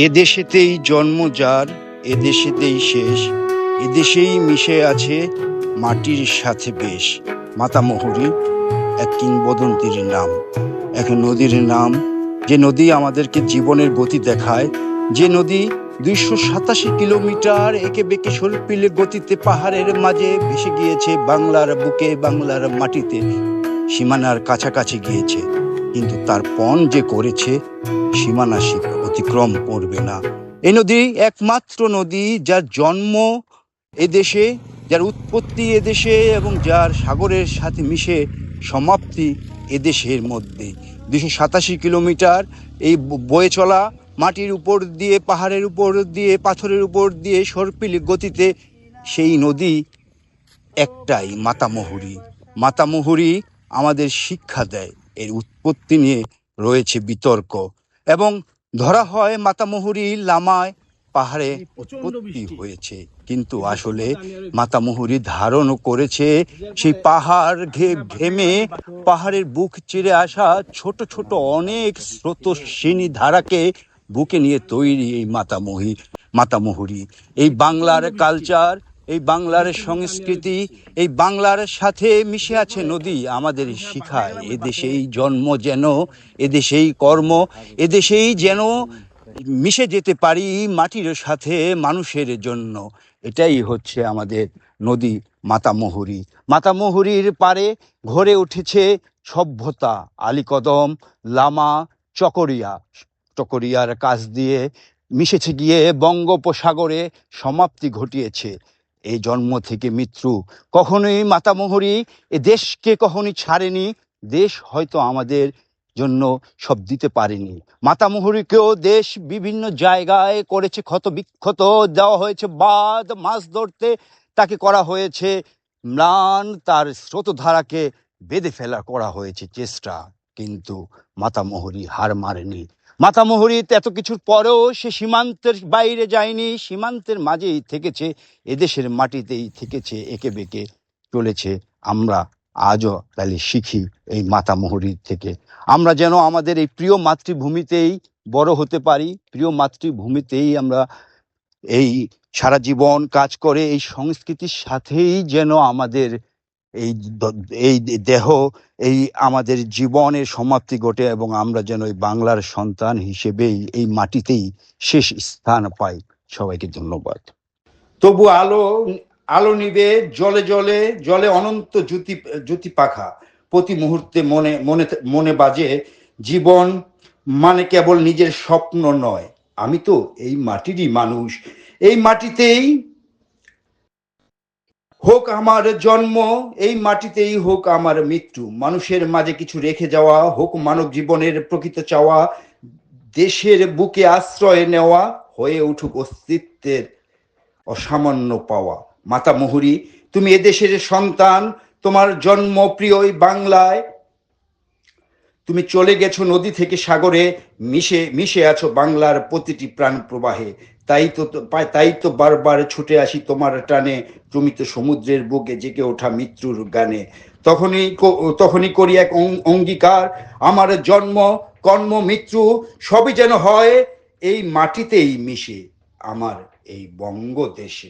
এদেশেতেই জন্ম যার, এদেশেতেই শেষ, এদেশেই মিশে আছে মাটির সাথে বেশ। মাতামহুরী এক কিংবদন্তির নাম, এক নদীর নাম, যে নদী আমাদেরকে জীবনের গতি দেখায়, যে নদী 287 কিলোমিটার একে বেঁকে সর্পিল গতিতে পাহাড়ের মাঝে ভেসে গিয়েছে বাংলার বুকে, বাংলার মাটিতে, সীমানার কাছাকাছি গিয়েছে, কিন্তু তার পণ যে করেছে সীমানা অতিক্রম করবে না। এই নদী একমাত্র নদী যার জন্ম এদেশে, যার উৎপত্তি এদেশে এবং যার সাগরের সাথে মিশে সমাপ্তি এদেশের মধ্যে। 287 কিলোমিটার এই বয়ে চলা মাটির উপর দিয়ে, পাহাড়ের উপর দিয়ে, পাথরের উপর দিয়ে সর্পিল গতিতে সেই নদী একটাই, মাতামহুরী। মাতামহুরী আমাদের শিক্ষা দেয়। এর উৎপত্তি নিয়ে রয়েছে বিতর্ক, এবং ধরা হয় মাতামহুরী লামায় পাহাড়ে উৎপত্তি হয়েছে, কিন্তু আসলে মাতামহুরী ধারণ করেছে সেই পাহাড় ঘেমে পাহাড়ের বুক চিরে আসা ছোট ছোট অনেক স্রোতস্বিনী ধারাকে বুকে নিয়ে তৈরি এই মাতামহুরী। এই বাংলার কালচার, এই বাংলার সংস্কৃতি, এই বাংলার সাথে মিশে আছে নদী আমাদের শিখায় এদেশেই জন্ম যেন, এদেশেই কর্ম, এদেশেই যেন মিশে যেতে পারি মাটির সাথে মানুষের জন্য। এটাই হচ্ছে আমাদের নদী মাতামহুরী। মাতামহুরীর পারে গড়ে উঠেছে সভ্যতা, আলীকদম, লামা, চকরিয়ার কাছ দিয়ে মিশেছে গিয়ে বঙ্গোপসাগরে সমাপ্তি ঘটিয়েছে। এই জন্ম থেকে মৃত্যু, কখনোই মাতামহুরী এ দেশকে কখনোই ছাড়েনি। দেশ হয়তো আমাদের জন্য সব দিতে পারেনি, মাতামহুরীকেও দেশ বিভিন্ন জায়গায় করেছে ক্ষত বিক্ষত, দেওয়া হয়েছে বাঁধ, মাছ ধরতে তাকে করা হয়েছে ম্লান, তার স্রোতধারাকে বেঁধে ফেলা করা হয়েছে চেষ্টা, কিন্তু মাতামহুরী হার মারেনি। মাতামহুরী এত কিছুর পরেও সে সীমান্তের বাইরে যায়নি, সীমান্তের মাঝেই থেকেছে, এদেশের মাটিতেই থেকেছে, একে বেঁকে চলেছে। আমরা আজও তাহলে শিখি এই মাতামহুরীর থেকে, আমরা যেন আমাদের এই প্রিয় মাতৃভূমিতেই বড় হতে পারি, প্রিয় মাতৃভূমিতেই আমরা এই সারা জীবন কাজ করে এই সংস্কৃতির সাথেই যেন আমাদের এই এই দেহ, এই আমাদের জীবনের সমাপ্তি ঘটে, এবং আমরা যেন এই বাংলার সন্তান হিসেবেই এই মাটিতেই শেষ স্থান পাই। সবাইকে ধন্যবাদ। তবু আলো আলো নিবে জলে জলে, জলে অনন্ত জ্যোতি পাখা, প্রতি মুহূর্তে মনে মনে মনে বাজে, জীবন মানে কেবল নিজের স্বপ্ন নয়, আমি তো এই মাটিরই মানুষ, এই মাটিতেই হোক আমার জন্ম, এই মাটিতেই হোক আমার মৃত্যু, মানুষের মাঝে কিছু রেখে যাওয়া হোক মানব জীবনের প্রকৃত চাওয়া, দেশের বুকে আশ্রয় নেওয়া হয়ে উঠুক অস্তিত্বের অসামান্য পাওয়া। মাতামহুরী, তুমি এদেশের সন্তান, তোমার জন্ম প্রিয় বাংলায়, তুমি চলে গেছো নদী থেকে সাগরে, মিশে মিশে আছো বাংলার প্রতিটি প্রাণ প্রবাহে। তাই তো বারবার ছুটে আসি তোমার টানে, তুমি তো সমুদ্রের বুকে জেগে ওঠা মৃত্যুর গানে। তখনই করি এক অঙ্গীকার, আমার জন্ম, কর্ম, মৃত্যু সবই যেন হয় এই মাটিতেই মিশে, আমার এই বঙ্গদেশে।